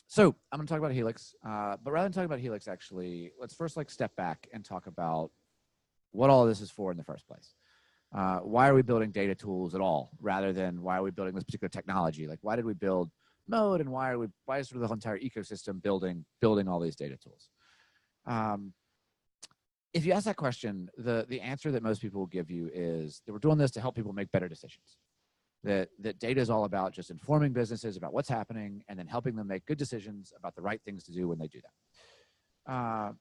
So I'm going to talk about Helix, but rather than talking about Helix, actually, let's first step back and talk about what all of this is for in the first place. Why are we building data tools at all, rather than why are we building this particular technology? Like, why did we build Mode, and why is sort of the whole entire ecosystem building all these data tools? If you ask that question, the answer that most people will give you is that we're doing this to help people make better decisions. That data is all about just informing businesses about what's happening and then helping them make good decisions about the right things to do when they do that.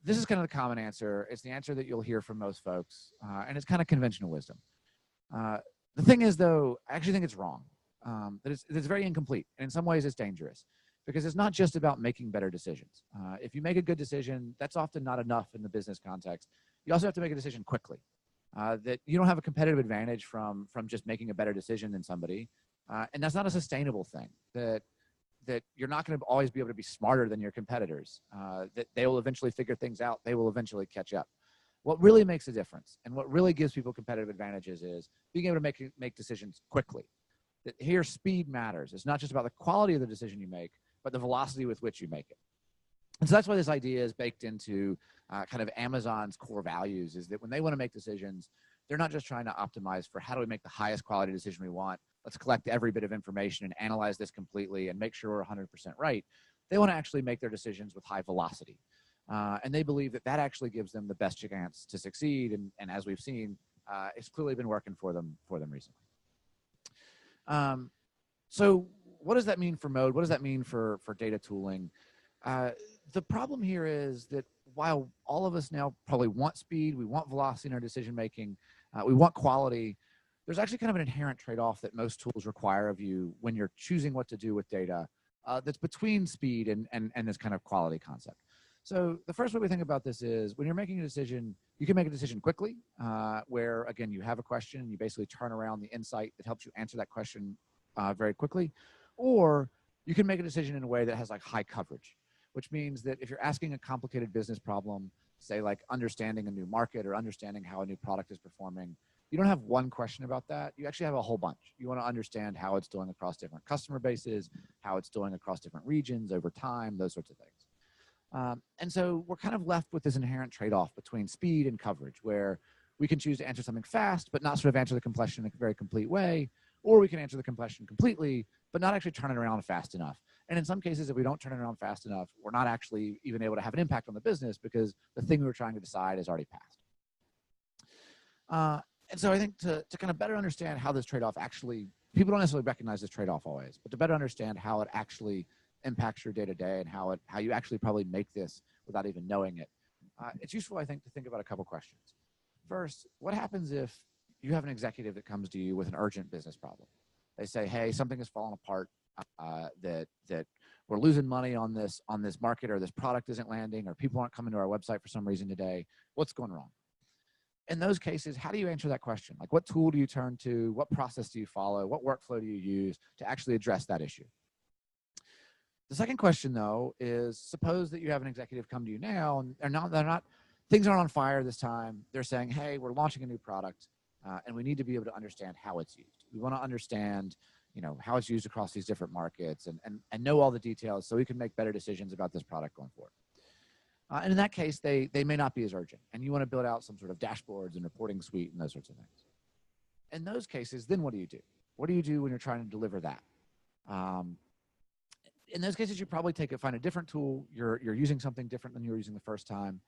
This is kind of the common answer. It's the answer that you'll hear from most folks, and it's kind of conventional wisdom. The thing is, though, I actually think it's wrong. That it's very incomplete, and in some ways it's dangerous, because it's not just about making better decisions. If you make a good decision, that's often not enough in the business context. You also have to make a decision quickly. That you don't have a competitive advantage from just making a better decision than somebody, and that's not a sustainable thing. That you're not going to always be able to be smarter than your competitors. That they will eventually figure things out. They will eventually catch up. What really makes a difference, and what really gives people competitive advantages, is being able to make decisions quickly. That here, speed matters. It's not just about the quality of the decision you make, but the velocity with which you make it. And so that's why this idea is baked into kind of Amazon's core values, is that when they want to make decisions, they're not just trying to optimize for how do we make the highest quality decision we want. Let's collect every bit of information and analyze this completely and make sure we're 100% right. They want to actually make their decisions with high velocity. And they believe that that actually gives them the best chance to succeed. And as we've seen, it's clearly been working for them recently. So what does that mean for Mode? What does that mean for data tooling? The problem here is that while all of us now probably want speed, we want velocity in our decision-making, we want quality, there's actually kind of an inherent trade-off that most tools require of you when you're choosing what to do with data, that's between speed and this kind of quality concept. So the first way we think about this is when you're making a decision, you can make a decision quickly, where, again, you have a question and you basically turn around the insight that helps you answer that question very quickly. Or you can make a decision in a way that has high coverage, which means that if you're asking a complicated business problem, say understanding a new market or understanding how a new product is performing, you don't have one question about that. You actually have a whole bunch. You want to understand how it's doing across different customer bases, how it's doing across different regions over time, those sorts of things. And so we're kind of left with this inherent trade-off between speed and coverage, where we can choose to answer something fast, but not sort of answer the question in a very complete way, or we can answer the question completely, but not actually turn it around fast enough. And in some cases, if we don't turn it around fast enough, we're not actually even able to have an impact on the business because the thing we were trying to decide is already passed. And so I think to kind of better understand how this trade-off actually, people don't necessarily recognize this trade-off always, but to better understand how it actually impacts your day-to-day and how you actually probably make this without even knowing it, it's useful, I think, to think about a couple questions. First, what happens if you have an executive that comes to you with an urgent business problem? They say, hey, something has fallen apart, that we're losing money on this market, or this product isn't landing, or people aren't coming to our website for some reason today. What's going wrong? In those cases, how do you answer that question? What tool do you turn to? What process do you follow? What workflow do you use to actually address that issue? The second question, though, is suppose that you have an executive come to you now, and things aren't on fire this time. They're saying, hey, we're launching a new product, and we need to be able to understand how it's used. We want to understand, how it's used across these different markets and know all the details so we can make better decisions about this product going forward. And in that case, they may not be as urgent, and you want to build out some sort of dashboards and reporting suite and those sorts of things. In those cases, then what do you do? What do you do when you're trying to deliver that? In those cases, you probably find a different tool. You're using something different than you were using the first time.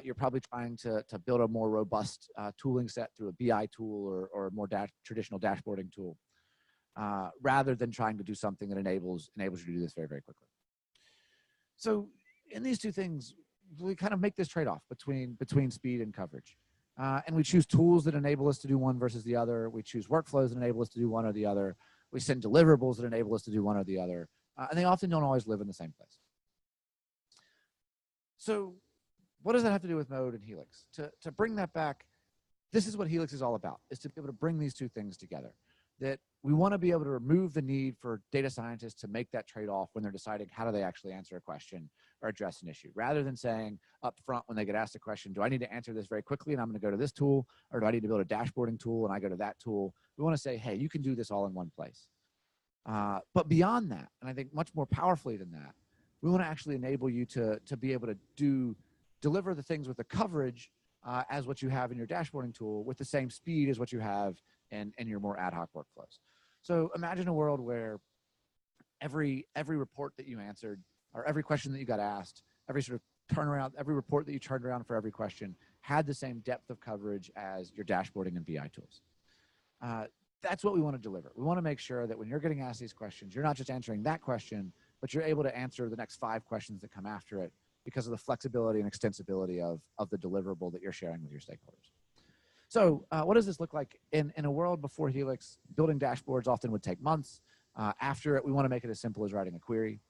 You're probably trying to build a more robust tooling set through a BI tool or a more traditional dashboarding tool, rather than trying to do something that enables you to do this very, very quickly. So in these two things, we kind of make this trade-off between speed and coverage. And we choose tools that enable us to do one versus the other. We choose workflows that enable us to do one or the other. We send deliverables that enable us to do one or the other. And they often don't always live in the same place. So what does that have to do with Mode and Helix? To bring that back, this is what Helix is all about, is to be able to bring these two things together. That we want to be able to remove the need for data scientists to make that trade-off when they're deciding how do they actually answer a question or address an issue, rather than saying up front when they get asked a question, do I need to answer this very quickly and I'm going to go to this tool, or do I need to build a dashboarding tool and I go to that tool? We want to say, hey, you can do this all in one place. But beyond that, and I think much more powerfully than that, we want to actually enable you to be able to deliver the things with the coverage as what you have in your dashboarding tool with the same speed as what you have in your more ad hoc workflows. So imagine a world where every report that you answered, or every question that you got asked, every sort of turnaround, every report that you turned around for every question had the same depth of coverage as your dashboarding and BI tools. That's what we want to deliver. We want to make sure that when you're getting asked these questions, you're not just answering that question, but you're able to answer the next 5 questions that come after it because of the flexibility and extensibility of the deliverable that you're sharing with your stakeholders. So what does this look like? In a world before Helix, building dashboards often would take months. After it, we want to make it as simple as writing a query.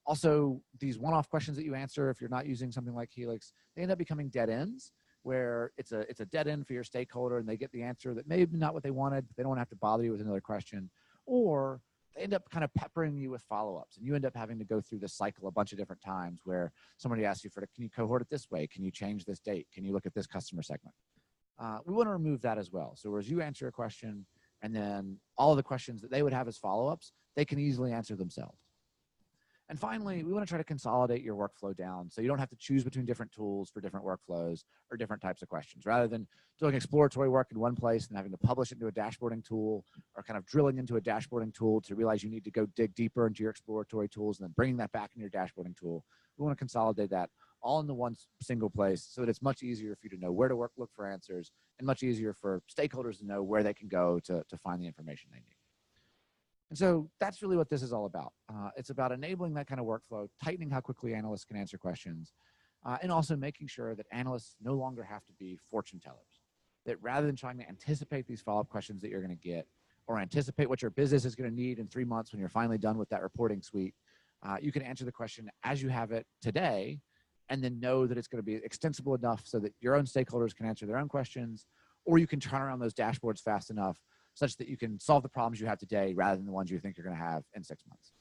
Also, these one-off questions that you answer, if you're not using something like Helix, they end up becoming dead ends, where it's a dead end for your stakeholder and they get the answer that maybe not what they wanted, but they don't want to have to bother you with another question. Or they end up kind of peppering you with follow-ups, and you end up having to go through this cycle a bunch of different times where somebody asks you can you cohort it this way? Can you change this date? Can you look at this customer segment? We want to remove that as well. So whereas you answer a question and then all of the questions that they would have as follow-ups, they can easily answer themselves. And finally, we want to try to consolidate your workflow down so you don't have to choose between different tools for different workflows or different types of questions. Rather than doing exploratory work in one place and having to publish it into a dashboarding tool, or kind of drilling into a dashboarding tool to realize you need to go dig deeper into your exploratory tools and then bringing that back in your dashboarding tool, we want to consolidate that all into one single place so that it's much easier for you to know where to look for answers, and much easier for stakeholders to know where they can go to find the information they need. And so that's really what this is all about. It's about enabling that kind of workflow, tightening how quickly analysts can answer questions, and also making sure that analysts no longer have to be fortune tellers. That rather than trying to anticipate these follow-up questions that you're going to get, or anticipate what your business is going to need in 3 months when you're finally done with that reporting suite, you can answer the question as you have it today, and then know that it's going to be extensible enough so that your own stakeholders can answer their own questions, or you can turn around those dashboards fast enough such that you can solve the problems you have today rather than the ones you think you're going to have in 6 months.